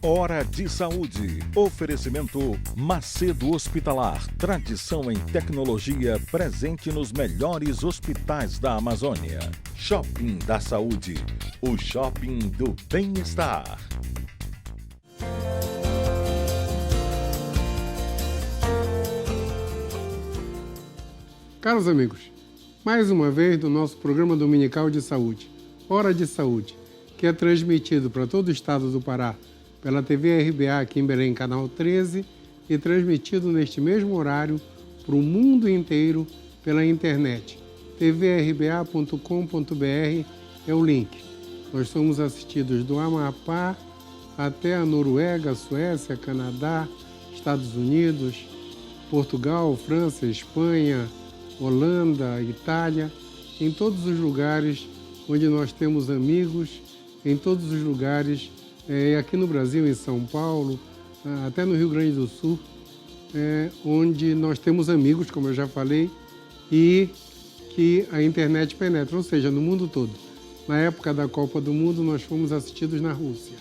Hora de Saúde. Oferecimento Macedo Hospitalar. Tradição em tecnologia presente nos melhores hospitais da Amazônia. Shopping da Saúde. O shopping do bem-estar. Caros amigos, mais uma vez no nosso programa dominical de saúde, Hora de Saúde, que é transmitido para todo o estado do Pará pela TV RBA aqui em Belém, canal 13, e transmitido neste mesmo horário para o mundo inteiro pela internet. tvrba.com.br é o link. Nós somos assistidos do Amapá até a Noruega, Suécia, Canadá, Estados Unidos, Portugal, França, Espanha, Holanda, Itália, em todos os lugares onde nós temos amigos, em todos os lugares, aqui no Brasil, em São Paulo, até no Rio Grande do Sul, onde nós temos amigos, como eu já falei, e que a internet penetra, ou seja, no mundo todo. Na época da Copa do Mundo, nós fomos assistidos na Rússia.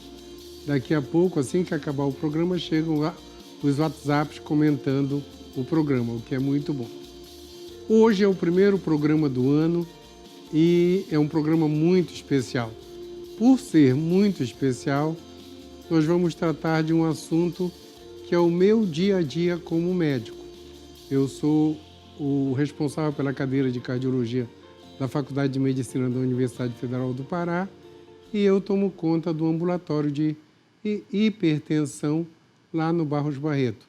Daqui a pouco, assim que acabar o programa, chegam lá os WhatsApps comentando o programa, o que é muito bom. Hoje é o primeiro programa do ano e é um programa muito especial. Por ser muito especial, nós vamos tratar de um assunto que é o meu dia a dia como médico. Eu sou o responsável pela cadeira de cardiologia da Faculdade de Medicina da Universidade Federal do Pará e eu tomo conta do ambulatório de hipertensão lá no Barros Barreto.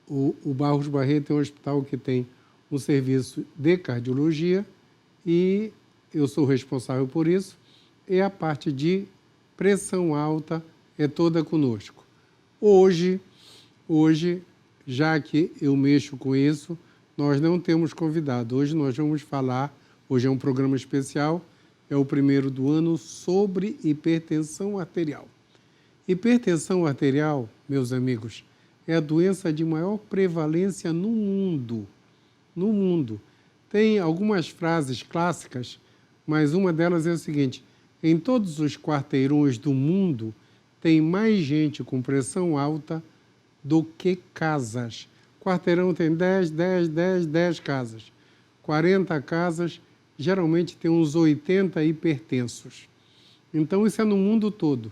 O Barros Barreto é um hospital que tem um serviço de cardiologia e eu sou responsável por isso, e a parte de pressão alta é toda conosco. Hoje, já que eu mexo com isso, nós não temos convidado. Hoje nós vamos falar, hoje é um programa especial, é o primeiro do ano, sobre hipertensão arterial. Hipertensão arterial, meus amigos, é a doença de maior prevalência no mundo. No mundo. Tem algumas frases clássicas, mas uma delas é o seguinte: em todos os quarteirões do mundo tem mais gente com pressão alta do que casas. Quarteirão tem 10 casas. 40 casas, geralmente tem uns 80 hipertensos. Então isso é no mundo todo.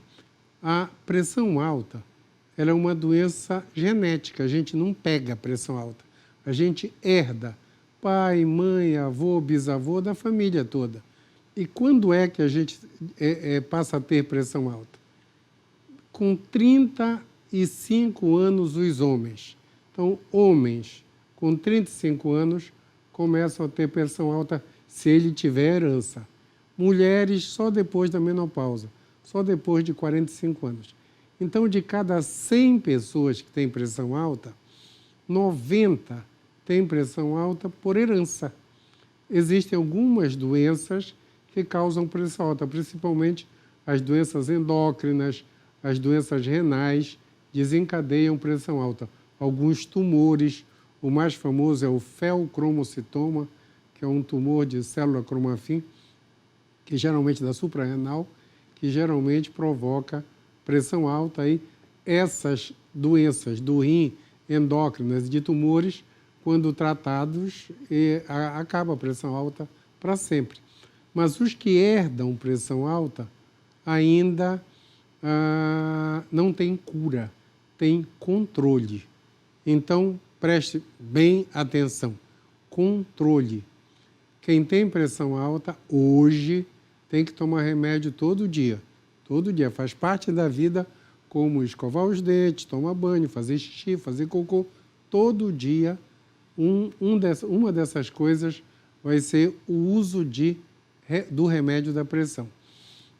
A pressão alta, ela é uma doença genética, a gente não pega pressão alta, a gente herda. Pai, mãe, avô, bisavô, da família toda. E quando é que a gente passa a ter pressão alta? Com 35 anos os homens. Então, homens com 35 anos começam a ter pressão alta se ele tiver herança. Mulheres só depois da menopausa, só depois de 45 anos. Então, de cada 100 pessoas que têm pressão alta, 90 tem pressão alta por herança. Existem algumas doenças que causam pressão alta, principalmente as doenças endócrinas, as doenças renais, desencadeiam pressão alta. Alguns tumores, o mais famoso é o feocromocitoma, que é um tumor de célula cromafim, que geralmente é da suprarrenal, que geralmente provoca pressão alta. E essas doenças do rim, endócrinas, de tumores, quando tratados, acaba a pressão alta para sempre. Mas os que herdam pressão alta ainda não têm cura, têm controle. Então, preste bem atenção. Controle. Quem tem pressão alta, hoje, tem que tomar remédio todo dia. Todo dia. Faz parte da vida, como escovar os dentes, tomar banho, fazer xixi, fazer cocô. Todo dia, uma dessas coisas vai ser o uso do remédio da pressão.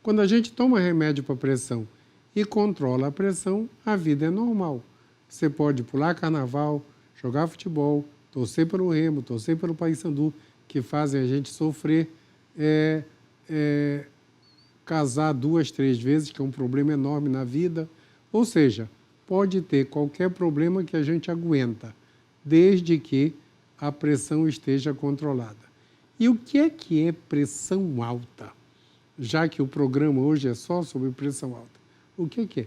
Quando a gente toma remédio para pressão e controla a pressão, a vida é normal. Você pode pular carnaval, jogar futebol, torcer pelo Remo, torcer pelo Paysandu, que fazem a gente sofrer, casar 2, 3 vezes, que é um problema enorme na vida. Ou seja, pode ter qualquer problema que a gente aguenta, desde que a pressão esteja controlada. E o que é pressão alta? Já que o programa hoje é só sobre pressão alta. O que que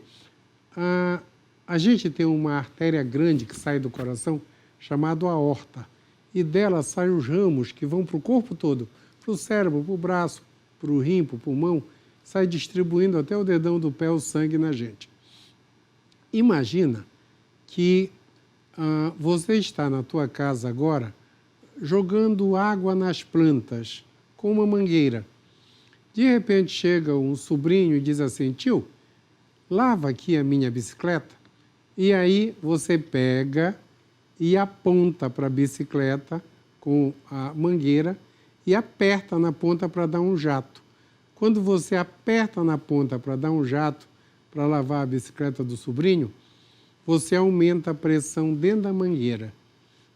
é? A gente tem uma artéria grande que sai do coração, chamada aorta, e dela saem os ramos que vão para o corpo todo, para o cérebro, para o braço, para o rim, para o pulmão, sai distribuindo até o dedão do pé o sangue na gente. Imagina que você está na tua casa agora jogando água nas plantas com uma mangueira. De repente chega um sobrinho e diz assim: tio, lava aqui a minha bicicleta. E aí você pega e aponta para a bicicleta com a mangueira e aperta na ponta para dar um jato. Quando você aperta na ponta para dar um jato para lavar a bicicleta do sobrinho, você aumenta a pressão dentro da mangueira,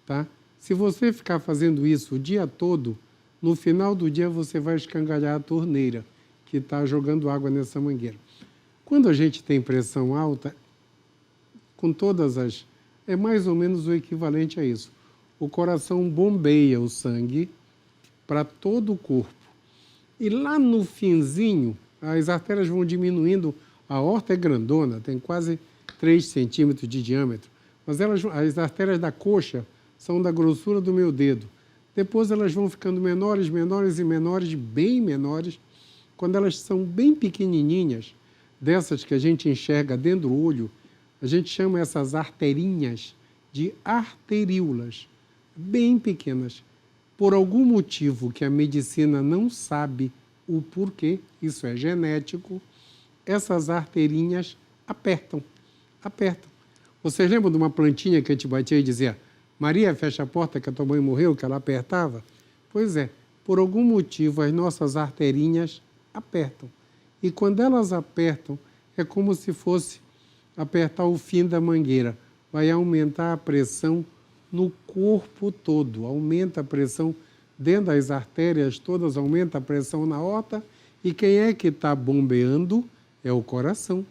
tá? Se você ficar fazendo isso o dia todo, no final do dia você vai escangalhar a torneira que está jogando água nessa mangueira. Quando a gente tem pressão alta, com todas as... é mais ou menos o equivalente a isso. O coração bombeia o sangue para todo o corpo. E lá no finzinho, as artérias vão diminuindo, a aorta é grandona, tem quase 3 centímetros de diâmetro, mas as artérias da coxa são da grossura do meu dedo. Depois elas vão ficando menores, menores e menores, bem menores. Quando elas são bem pequenininhas, dessas que a gente enxerga dentro do olho, a gente chama essas arterinhas de arteríolas, bem pequenas. Por algum motivo que a medicina não sabe o porquê, isso é genético, essas arterinhas apertam. Vocês lembram de uma plantinha que a gente batia e dizia: Maria, fecha a porta que a tua mãe morreu, que ela apertava? Pois é, por algum motivo as nossas arterinhas apertam. E quando elas apertam, é como se fosse apertar o fim da mangueira. Vai aumentar a pressão no corpo todo, aumenta a pressão dentro das artérias todas, aumenta a pressão na aorta. E quem é que está bombeando? É o coração.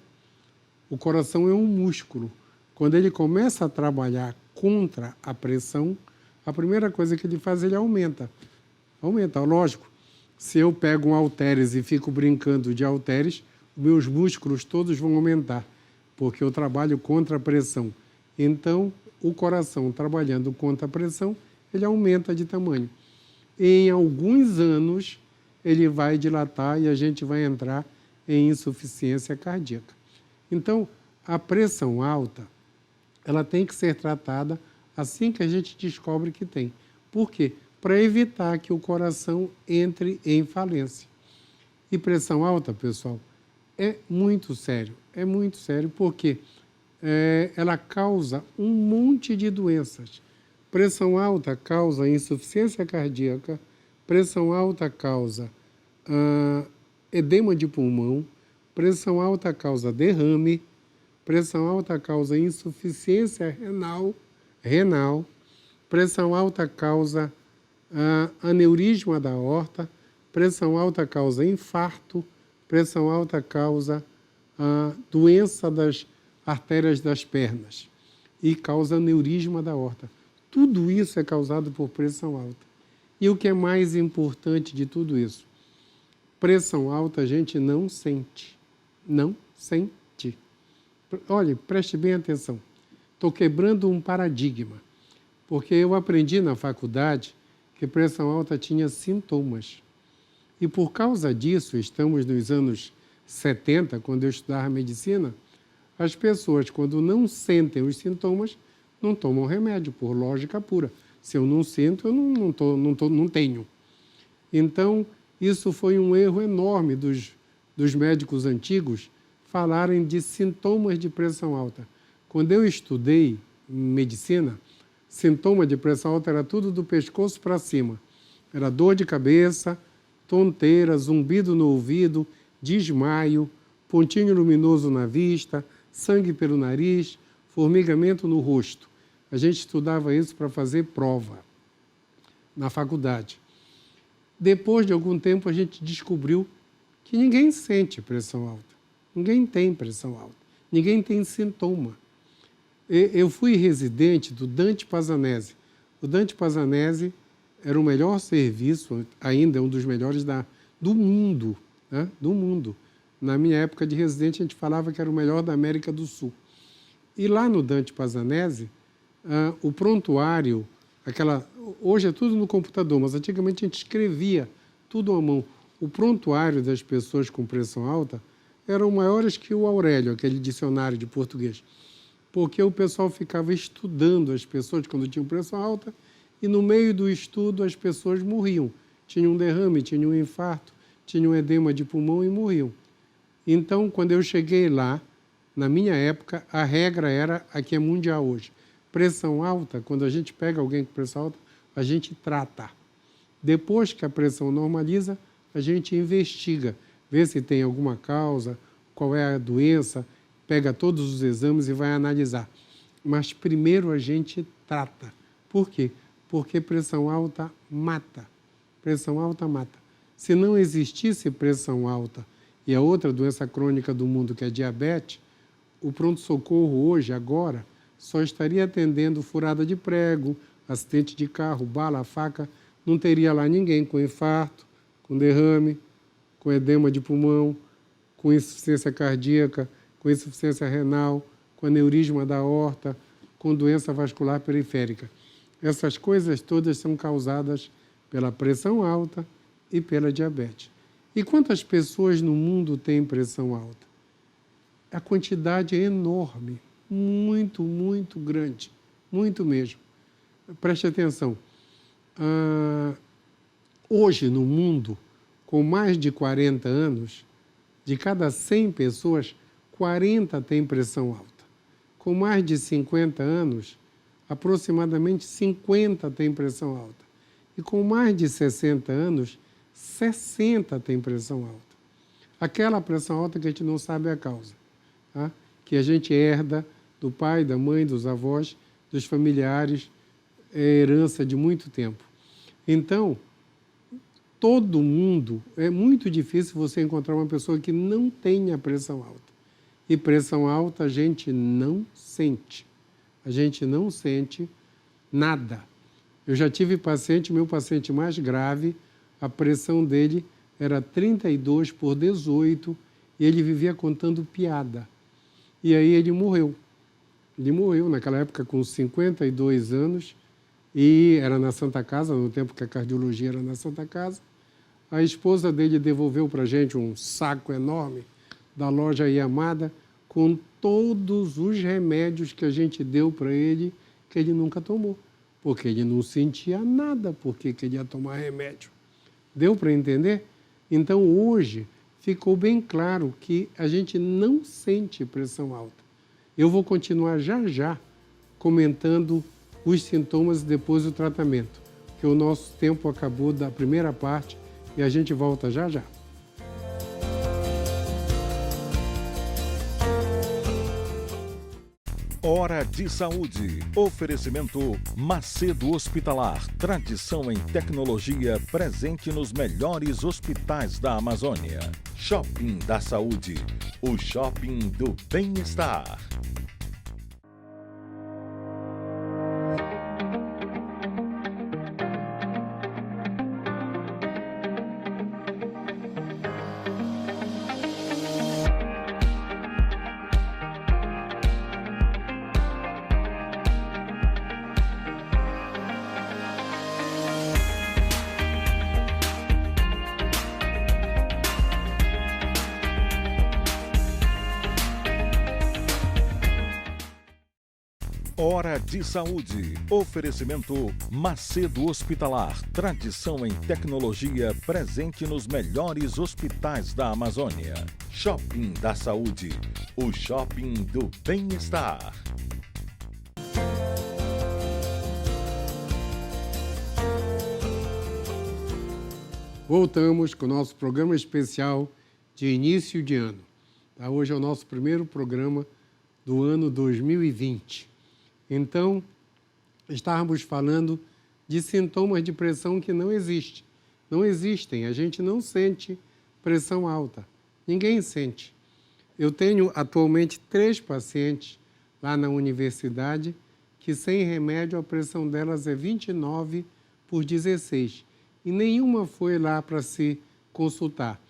O coração é um músculo. Quando ele começa a trabalhar contra a pressão, a primeira coisa que ele faz, ele aumenta. Aumenta, lógico. Se eu pego um halteres e fico brincando de halteres, meus músculos todos vão aumentar, porque eu trabalho contra a pressão. Então, o coração trabalhando contra a pressão, ele aumenta de tamanho. Em alguns anos, ele vai dilatar e a gente vai entrar em insuficiência cardíaca. Então, a pressão alta, ela tem que ser tratada assim que a gente descobre que tem. Por quê? Para evitar que o coração entre em falência. E pressão alta, pessoal, é muito sério porque ela causa um monte de doenças. Pressão alta causa insuficiência cardíaca, pressão alta causa edema de pulmão, pressão alta causa derrame, pressão alta causa insuficiência renal, pressão alta causa aneurisma da aorta, pressão alta causa infarto, pressão alta causa doença das artérias das pernas e causa aneurisma da aorta. Tudo isso é causado por pressão alta. E o que é mais importante de tudo isso? Pressão alta a gente não sente. Não sente. Olha, preste bem atenção. Estou quebrando um paradigma, porque eu aprendi na faculdade que pressão alta tinha sintomas. E por causa disso, estamos nos anos 70, quando eu estudava medicina, as pessoas, quando não sentem os sintomas, não tomam remédio, por lógica pura. Se eu não sinto, eu não tenho. Então, isso foi um erro enorme dos médicos antigos falarem de sintomas de pressão alta. Quando eu estudei medicina, sintoma de pressão alta era tudo do pescoço para cima. Era dor de cabeça, tonteira, zumbido no ouvido, desmaio, pontinho luminoso na vista, sangue pelo nariz, formigamento no rosto. A gente estudava isso para fazer prova na faculdade. Depois de algum tempo, a gente descobriu que ninguém sente pressão alta. Ninguém tem pressão alta. Ninguém tem sintoma. Eu fui residente do Dante Pazzanese. O Dante Pazzanese era o melhor serviço, ainda é um dos melhores do mundo, né? Do mundo, Na minha época de residente, a gente falava que era o melhor da América do Sul. E lá no Dante Pazzanese, o prontuário, hoje é tudo no computador, mas antigamente a gente escrevia tudo à mão. O prontuário das pessoas com pressão alta eram maiores que o Aurélio, aquele dicionário de português, porque o pessoal ficava estudando as pessoas quando tinham pressão alta e no meio do estudo as pessoas morriam. Tinham um derrame, tinham um infarto, tinham um edema de pulmão e morriam. Então, quando eu cheguei lá, na minha época, a regra era a que é mundial hoje. Pressão alta, quando a gente pega alguém com pressão alta, a gente trata. Depois que a pressão normaliza, a gente investiga, vê se tem alguma causa, qual é a doença, pega todos os exames e vai analisar. Mas primeiro a gente trata. Por quê? Porque pressão alta mata. Pressão alta mata. Se não existisse pressão alta e a outra doença crônica do mundo, que é diabetes, o pronto-socorro hoje, agora, só estaria atendendo furada de prego, acidente de carro, bala, faca, não teria lá ninguém com infarto, com derrame, com edema de pulmão, com insuficiência cardíaca, com insuficiência renal, com aneurisma da aorta, com doença vascular periférica. Essas coisas todas são causadas pela pressão alta e pela diabetes. E quantas pessoas no mundo têm pressão alta? A quantidade é enorme, muito, muito grande, muito mesmo. Preste atenção. Hoje, no mundo, com mais de 40 anos, de cada 100 pessoas, 40 têm pressão alta. Com mais de 50 anos, aproximadamente 50 têm pressão alta. E com mais de 60 anos, 60 têm pressão alta. Aquela pressão alta que a gente não sabe a causa, tá? Que a gente herda do pai, da mãe, dos avós, dos familiares, é herança de muito tempo. Então, todo mundo, é muito difícil você encontrar uma pessoa que não tenha pressão alta. E pressão alta a gente não sente. A gente não sente nada. Eu já tive paciente, meu paciente mais grave, a pressão dele era 32/18 e ele vivia contando piada. E aí ele morreu. Ele morreu naquela época com 52 anos e era na Santa Casa, no tempo que a cardiologia era na Santa Casa. A esposa dele devolveu para a gente um saco enorme da loja Yamada com todos os remédios que a gente deu para ele, que ele nunca tomou, porque ele não sentia nada, porque ele ia tomar remédio. Deu para entender? Então, hoje, ficou bem claro que a gente não sente pressão alta. Eu vou continuar já comentando os sintomas depois do tratamento, que o nosso tempo acabou da primeira parte e a gente volta já. Hora de Saúde. Oferecimento Macedo Hospitalar. Tradição em tecnologia presente nos melhores hospitais da Amazônia. Shopping da Saúde. O shopping do bem-estar. Hora de Saúde. Oferecimento Macedo Hospitalar. Tradição em tecnologia presente nos melhores hospitais da Amazônia. Shopping da Saúde. O shopping do bem-estar. Voltamos com o nosso programa especial de início de ano. Tá? Hoje é o nosso primeiro programa do ano 2020. Então, estávamos falando de sintomas de pressão que não existem. Não existem, a gente não sente pressão alta. Ninguém sente. Eu tenho atualmente 3 pacientes lá na universidade que sem remédio a pressão delas é 29/16. E nenhuma foi lá para se consultar.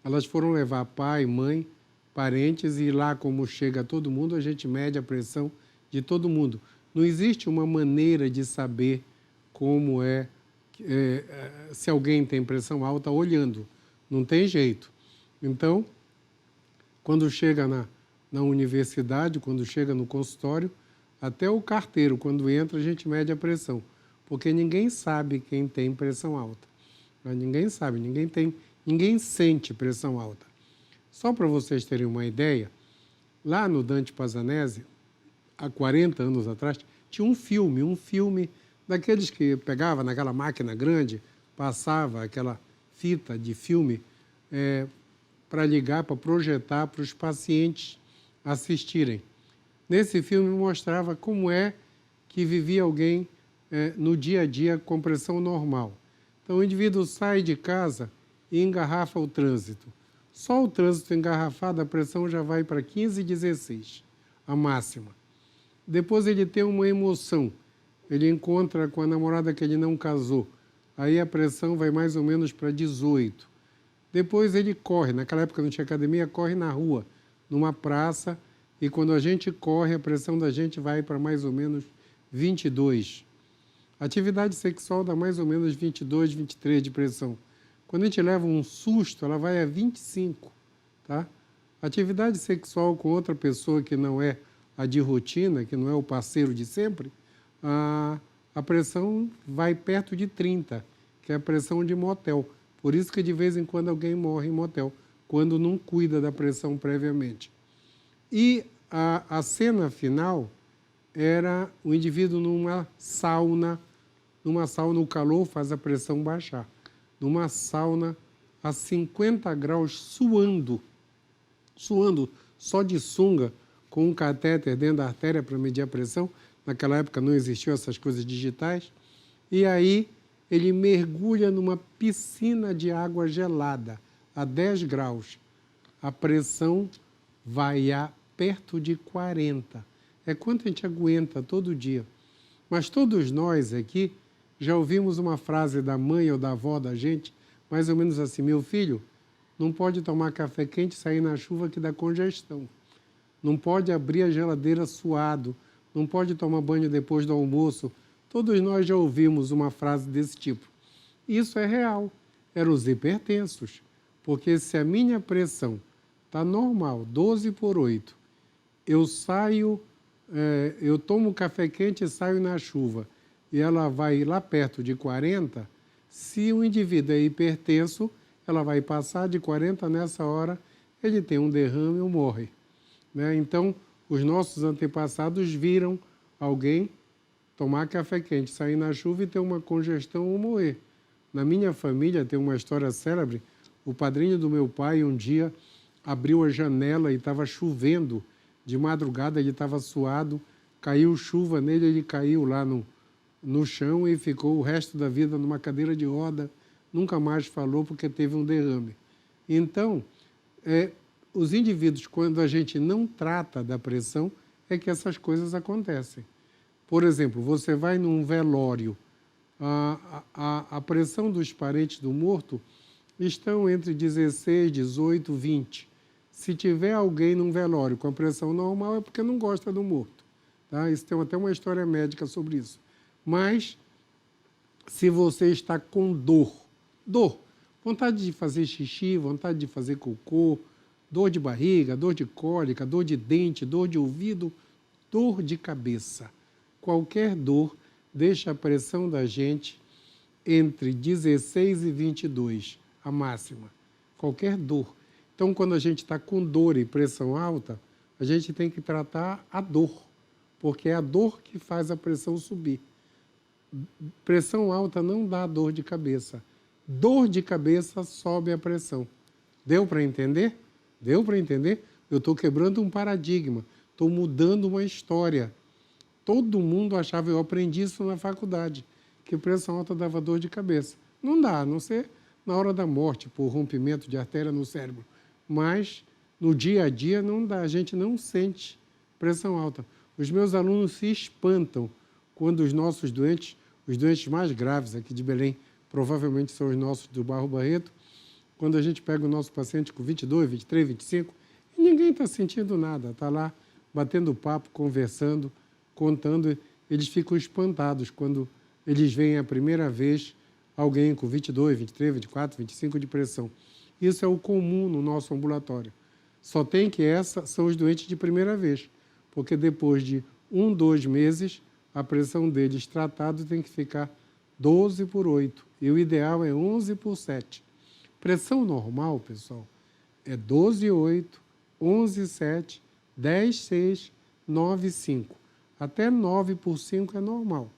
elas foram levar pai, mãe, parentes, e lá, como chega todo mundo, a gente mede a pressão de todo mundo. Não existe uma maneira de saber como se alguém tem pressão alta olhando. Não tem jeito. Então, quando chega na universidade, quando chega no consultório, até o carteiro, quando entra, a gente mede a pressão. Porque ninguém sabe quem tem pressão alta. Ninguém sabe, ninguém sente pressão alta. Só para vocês terem uma ideia, lá no Dante Pazzanese, há 40 anos atrás, tinha um filme daqueles que pegava naquela máquina grande, passava aquela fita de filme para ligar, para projetar para os pacientes assistirem. Nesse filme mostrava como é que vivia alguém no dia a dia com pressão normal. Então o indivíduo sai de casa e engarrafa o trânsito. Só o trânsito engarrafado, a pressão já vai para 15, 16, a máxima. Depois ele tem uma emoção, ele encontra com a namorada que ele não casou, aí a pressão vai mais ou menos para 18. Depois ele corre, naquela época não tinha academia, corre na rua, numa praça, e quando a gente corre, a pressão da gente vai para mais ou menos 22. Atividade sexual dá mais ou menos 22, 23 de pressão. Quando a gente leva um susto, ela vai a 25, tá? Atividade sexual com outra pessoa que não é a de rotina, que não é o parceiro de sempre, a pressão vai perto de 30, que é a pressão de motel. Por isso que de vez em quando alguém morre em motel, quando não cuida da pressão previamente. E a cena final era o indivíduo numa sauna, o calor faz a pressão baixar. Numa sauna a 50 graus, suando só de sunga, com um catéter dentro da artéria para medir a pressão. Naquela época não existiam essas coisas digitais. E aí ele mergulha numa piscina de água gelada, a 10 graus. A pressão vai a perto de 40. É quanto a gente aguenta todo dia. Mas todos nós aqui já ouvimos uma frase da mãe ou da avó da gente, mais ou menos assim: meu filho, não pode tomar café quente e sair na chuva que dá congestão. Não pode abrir a geladeira suado. Não pode tomar banho depois do almoço. Todos nós já ouvimos uma frase desse tipo. Isso é real. Eram os hipertensos. Porque se a minha pressão está normal, 12/8, eu tomo café quente e saio na chuva, e ela vai lá perto de 40, se o indivíduo é hipertenso, ela vai passar de 40, nessa hora ele tem um derrame ou morre. Né? Então, os nossos antepassados viram alguém tomar café quente, sair na chuva e ter uma congestão ou morrer. Na minha família tem uma história célebre. O padrinho do meu pai um dia abriu a janela e estava chovendo. De madrugada ele estava suado, caiu chuva nele, ele caiu lá no chão e ficou o resto da vida numa cadeira de roda, nunca mais falou porque teve um derrame. Então, os indivíduos, quando a gente não trata da pressão, é que essas coisas acontecem. Por exemplo, você vai num velório, a pressão dos parentes do morto estão entre 16, 18, 20. Se tiver alguém num velório com a pressão normal, é porque não gosta do morto. Tá? Isso tem até uma história médica sobre isso. Mas, se você está com dor, vontade de fazer xixi, vontade de fazer cocô, dor de barriga, dor de cólica, dor de dente, dor de ouvido, dor de cabeça. Qualquer dor deixa a pressão da gente entre 16 e 22, a máxima. Qualquer dor. Então, quando a gente está com dor e pressão alta, a gente tem que tratar a dor, porque é a dor que faz a pressão subir. Pressão alta não dá dor de cabeça. Dor de cabeça sobe a pressão. Deu para entender? Deu para entender? Eu estou quebrando um paradigma, estou mudando uma história. Todo mundo achava, eu aprendi isso na faculdade, que pressão alta dava dor de cabeça. Não dá, a não ser na hora da morte, por rompimento de artéria no cérebro. Mas, no dia a dia, não dá, a gente não sente pressão alta. Os meus alunos se espantam quando os nossos doentes, os doentes mais graves aqui de Belém, provavelmente são os nossos do Barro Barreto, quando a gente pega o nosso paciente com 22, 23, 25, e ninguém está sentindo nada, está lá batendo papo, conversando, contando, eles ficam espantados quando eles veem a primeira vez alguém com 22, 23, 24, 25 de pressão. Isso é o comum no nosso ambulatório. Só tem que são os doentes de primeira vez, porque depois de 1, 2 meses, a pressão deles tratado tem que ficar 12/8, e o ideal é 11/7. Pressão normal, pessoal, é 12/8, 11/7, 10/6, 9/5. Até 9/5 é normal.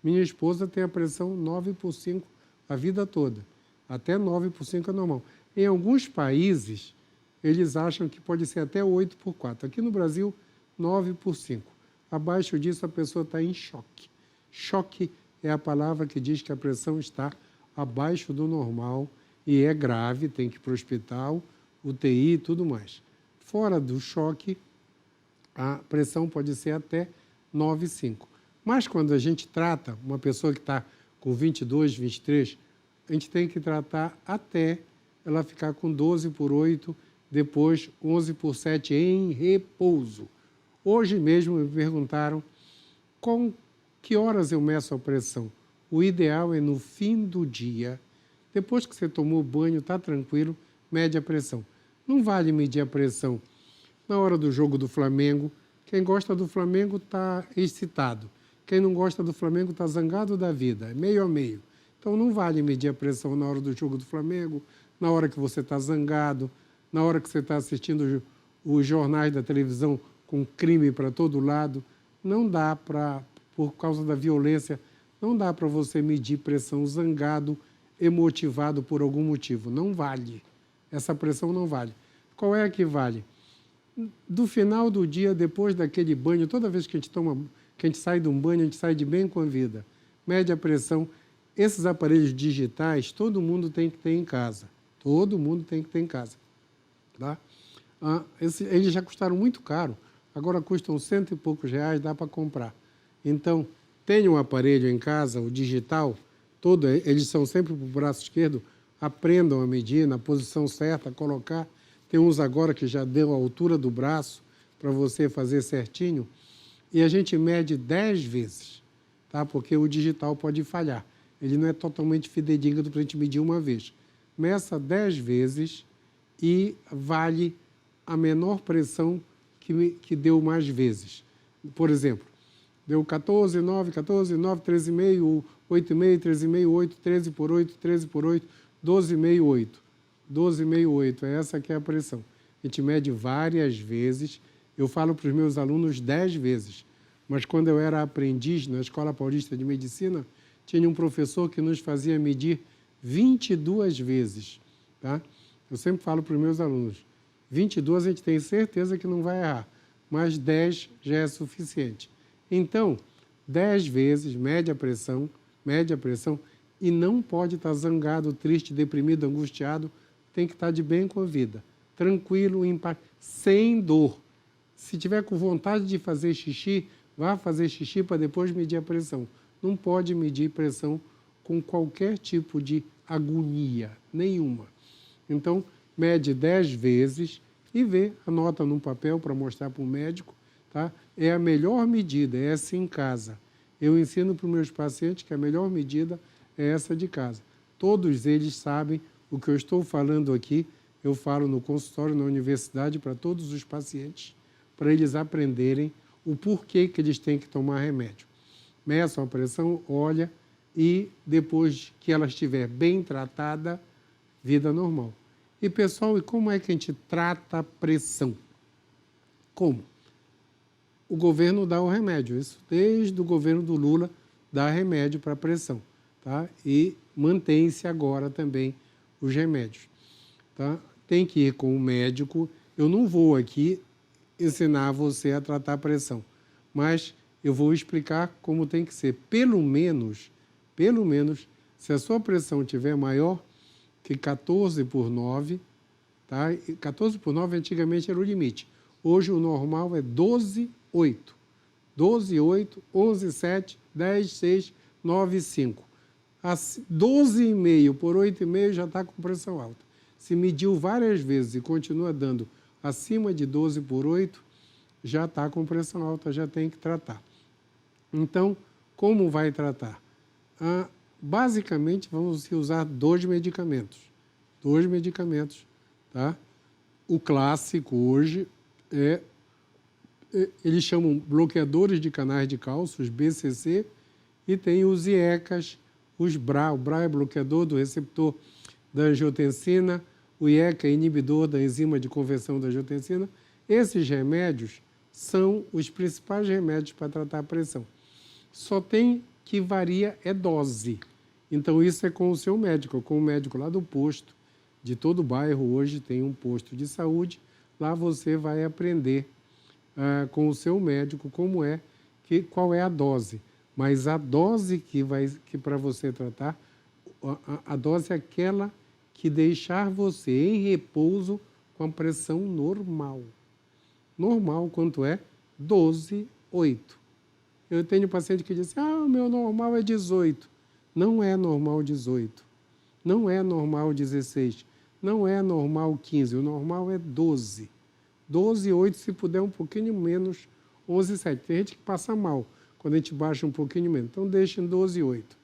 Minha esposa tem a pressão 9/5 a vida toda. Até 9/5 é normal. Em alguns países, eles acham que pode ser até 8/4. Aqui no Brasil, 9/5. Abaixo disso, a pessoa está em choque. Choque é a palavra que diz que a pressão está abaixo do normal e é grave, tem que ir para o hospital, UTI e tudo mais. Fora do choque, a pressão pode ser até 9/5. Mas quando a gente trata uma pessoa que está com 22, 23, a gente tem que tratar até ela ficar com 12/8, depois 11/7 em repouso. Hoje mesmo me perguntaram com que horas eu meço a pressão. O ideal é no fim do dia. Depois que você tomou banho, está tranquilo, mede a pressão. Não vale medir a pressão na hora do jogo do Flamengo. Quem gosta do Flamengo está excitado. Quem não gosta do Flamengo está zangado da vida, é meio a meio. Então não vale medir a pressão na hora do jogo do Flamengo, na hora que você está zangado, na hora que você está assistindo os jornais da televisão com crime para todo lado. Não dá para, por causa da violência, não dá para você medir pressão zangado, emotivado por algum motivo. Não vale. Essa pressão não vale. Qual é a que vale? Do final do dia, depois daquele banho, toda vez que a gente sai de um banho, a gente sai de bem com a vida. Mede a pressão. Esses aparelhos digitais, todo mundo tem que ter em casa. Todo mundo tem que ter em casa. Tá? Eles já custaram muito caro. Agora custam R$100 e poucos, dá para comprar. Então, tenha um aparelho em casa, o digital, eles são sempre para o braço esquerdo, aprendam a medir na posição certa, colocar. Tem uns agora que já deu a altura do braço para você fazer certinho. E a gente mede 10 vezes, tá? Porque o digital pode falhar. Ele não é totalmente fidedigno para a gente medir uma vez. Meça 10 vezes e vale a menor pressão que deu mais vezes. Por exemplo, deu 14,9, 14,9, 13,5, 8,5, 13,5, 8, 13 por 8, 13 por 8, 12,5, 8. 12,5, 8, essa que é a pressão. A gente mede várias vezes. Eu falo para os meus alunos 10 vezes. Mas quando eu era aprendiz na Escola Paulista de Medicina, tinha um professor que nos fazia medir 22 vezes. Tá? Eu sempre falo para os meus alunos, 22 a gente tem certeza que não vai errar, mas 10 já é suficiente. Então, 10 vezes, mede a pressão, e não pode estar zangado, triste, deprimido, angustiado, tem que estar de bem com a vida, tranquilo, em paz, sem dor. Se tiver com vontade de fazer xixi, vá fazer xixi para depois medir a pressão. Não pode medir pressão com qualquer tipo de agonia, nenhuma. Então, mede 10 vezes e anota num papel para mostrar para o médico. Tá? É a melhor medida, é essa em casa. Eu ensino para os meus pacientes que a melhor medida é essa de casa. Todos eles sabem o que eu estou falando aqui, eu falo no consultório, na universidade, para todos os pacientes, para eles aprenderem o porquê que eles têm que tomar remédio. Meçam a pressão, olha, e depois que ela estiver bem tratada, vida normal. E, pessoal, e como é que a gente trata a pressão? Como? O governo dá o remédio, isso desde o governo do Lula dá remédio para a pressão, tá? E mantém-se agora também os remédios, tá? Tem que ir com o médico. Eu não vou aqui ensinar você a tratar a pressão, mas eu vou explicar como tem que ser. Pelo menos, se a sua pressão estiver maior que 14/9, tá? 14/9 antigamente era o limite. Hoje o normal é 12/8. 12/8, 11/7, 10/6, 9/5. 12,5 por 8,5 já está com pressão alta. Se mediu várias vezes e continua dando acima de 12/8, já está com pressão alta, já tem que tratar. Então, como vai tratar? Basicamente, vamos usar 2 medicamentos. 2 medicamentos, tá? O clássico hoje eles chamam bloqueadores de canais de cálcio, os BCC, e tem os IECAs, os BRA. O BRA é bloqueador do receptor da angiotensina, o IECA é inibidor da enzima de conversão da angiotensina. Esses remédios são os principais remédios para tratar a pressão. Só tem que varia dose. Então, isso é com o seu médico, com o médico lá do posto. De todo bairro hoje tem um posto de saúde. Lá você vai aprender com o seu médico qual é a dose. Mas a dose que para você tratar, a dose é aquela que deixar você em repouso com a pressão normal. Normal, quanto é? 12/8. Eu tenho paciente que diz assim, o meu normal é 18. Não é normal 18. Não é normal 16. Não é normal 15. O normal é 12. 12/8, se puder um pouquinho menos, 11/7. Tem gente que passa mal quando a gente baixa um pouquinho menos. Então, deixa em 12/8.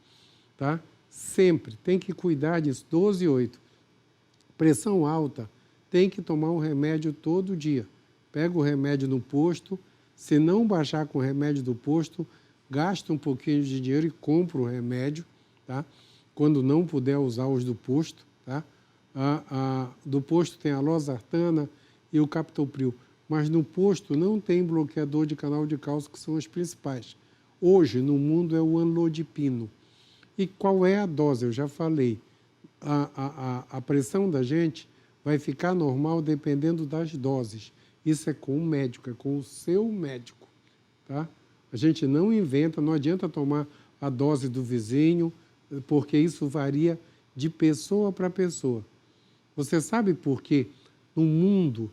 Tá? Sempre tem que cuidar disso. 12/8. Pressão alta, tem que tomar um remédio todo dia. Pega o remédio no posto. Se não baixar com o remédio do posto, gasta um pouquinho de dinheiro e compra o remédio, tá? Quando não puder usar os do posto, tá? Do posto tem a losartana e o captopril, mas no posto não tem bloqueador de canal de cálcio, que são os principais. Hoje, no mundo, é o anlodipino. E qual é a dose? Eu já falei. A pressão da gente vai ficar normal dependendo das doses. Isso é com o médico, é com o seu médico, tá? A gente não inventa, não adianta tomar a dose do vizinho, porque isso varia de pessoa para pessoa. Você sabe por que no mundo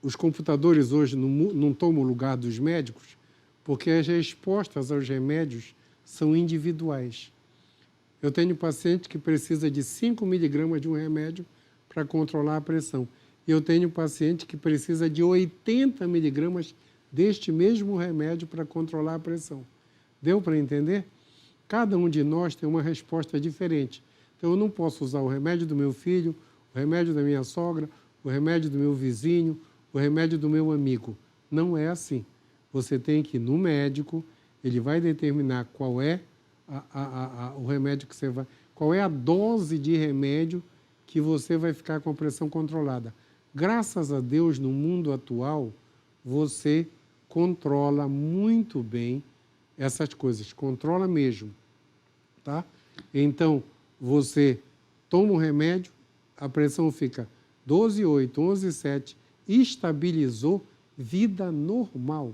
os computadores hoje não tomam o lugar dos médicos? Porque as respostas aos remédios são individuais. Eu tenho paciente que precisa de 5 miligramas de um remédio para controlar a pressão. E eu tenho paciente que precisa de 80 miligramas deste mesmo remédio para controlar a pressão. Deu para entender? Cada um de nós tem uma resposta diferente. Então, eu não posso usar o remédio do meu filho, o remédio da minha sogra, o remédio do meu vizinho, o remédio do meu amigo. Não é assim. Você tem que ir no médico, ele vai determinar qual é o remédio que você vai... Qual é a dose de remédio que você vai ficar com a pressão controlada. Graças a Deus, no mundo atual, você controla muito bem essas coisas, controla mesmo, tá? Então, você toma um remédio, a pressão fica 12/8, 11/7, estabilizou, vida normal.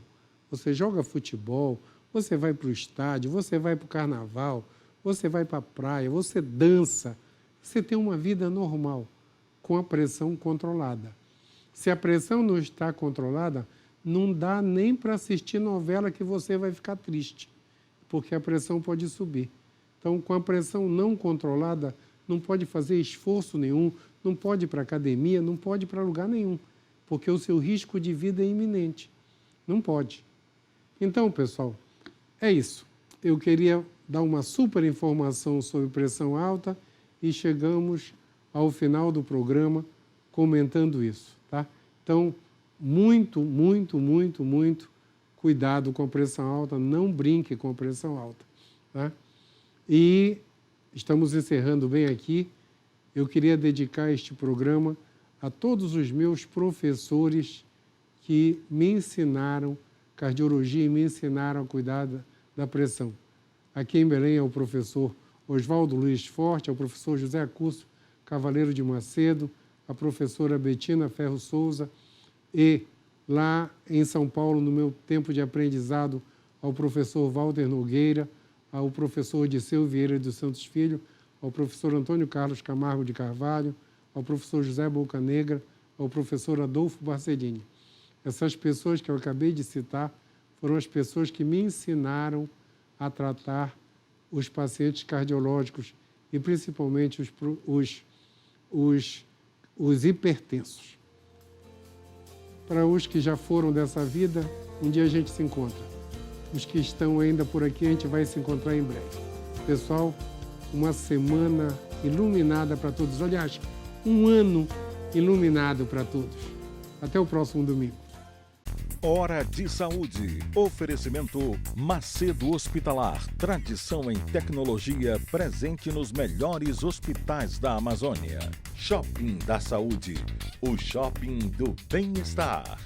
Você joga futebol, você vai para o estádio, você vai para o carnaval, você vai para a praia, você dança, você tem uma vida normal, com a pressão controlada. Se a pressão não está controlada, não dá nem para assistir novela que você vai ficar triste, porque a pressão pode subir. Então, com a pressão não controlada, não pode fazer esforço nenhum, não pode ir para a academia, não pode ir para lugar nenhum, porque o seu risco de vida é iminente. Não pode. Então, pessoal, é isso. Eu queria dar uma super informação sobre pressão alta e chegamos ao final do programa comentando isso, tá? Então, muito cuidado com a pressão alta, não brinque com a pressão alta, tá? E estamos encerrando bem aqui. Eu queria dedicar este programa a todos os meus professores que me ensinaram cardiologia e me ensinaram a cuidar da pressão. Aqui em Belém é o professor Oswaldo Luiz Forte, é o professor José Acúcio Cavaleiro de Macedo, a professora Betina Ferro Souza, e lá em São Paulo, no meu tempo de aprendizado, ao professor Walter Nogueira, ao professor Disseu Vieira dos Santos Filho, ao professor Antônio Carlos Camargo de Carvalho, ao professor José Bocanegra, ao professor Adolfo Barcedini. Essas pessoas que eu acabei de citar foram as pessoas que me ensinaram a tratar os pacientes cardiológicos e principalmente os hipertensos. Para os que já foram dessa vida, um dia a gente se encontra. Os que estão ainda por aqui, a gente vai se encontrar em breve. Pessoal, uma semana iluminada para todos. Aliás, um ano iluminado para todos. Até o próximo domingo. Hora de Saúde. Oferecimento Macedo Hospitalar. Tradição em tecnologia presente nos melhores hospitais da Amazônia. Shopping da Saúde. O shopping do bem-estar.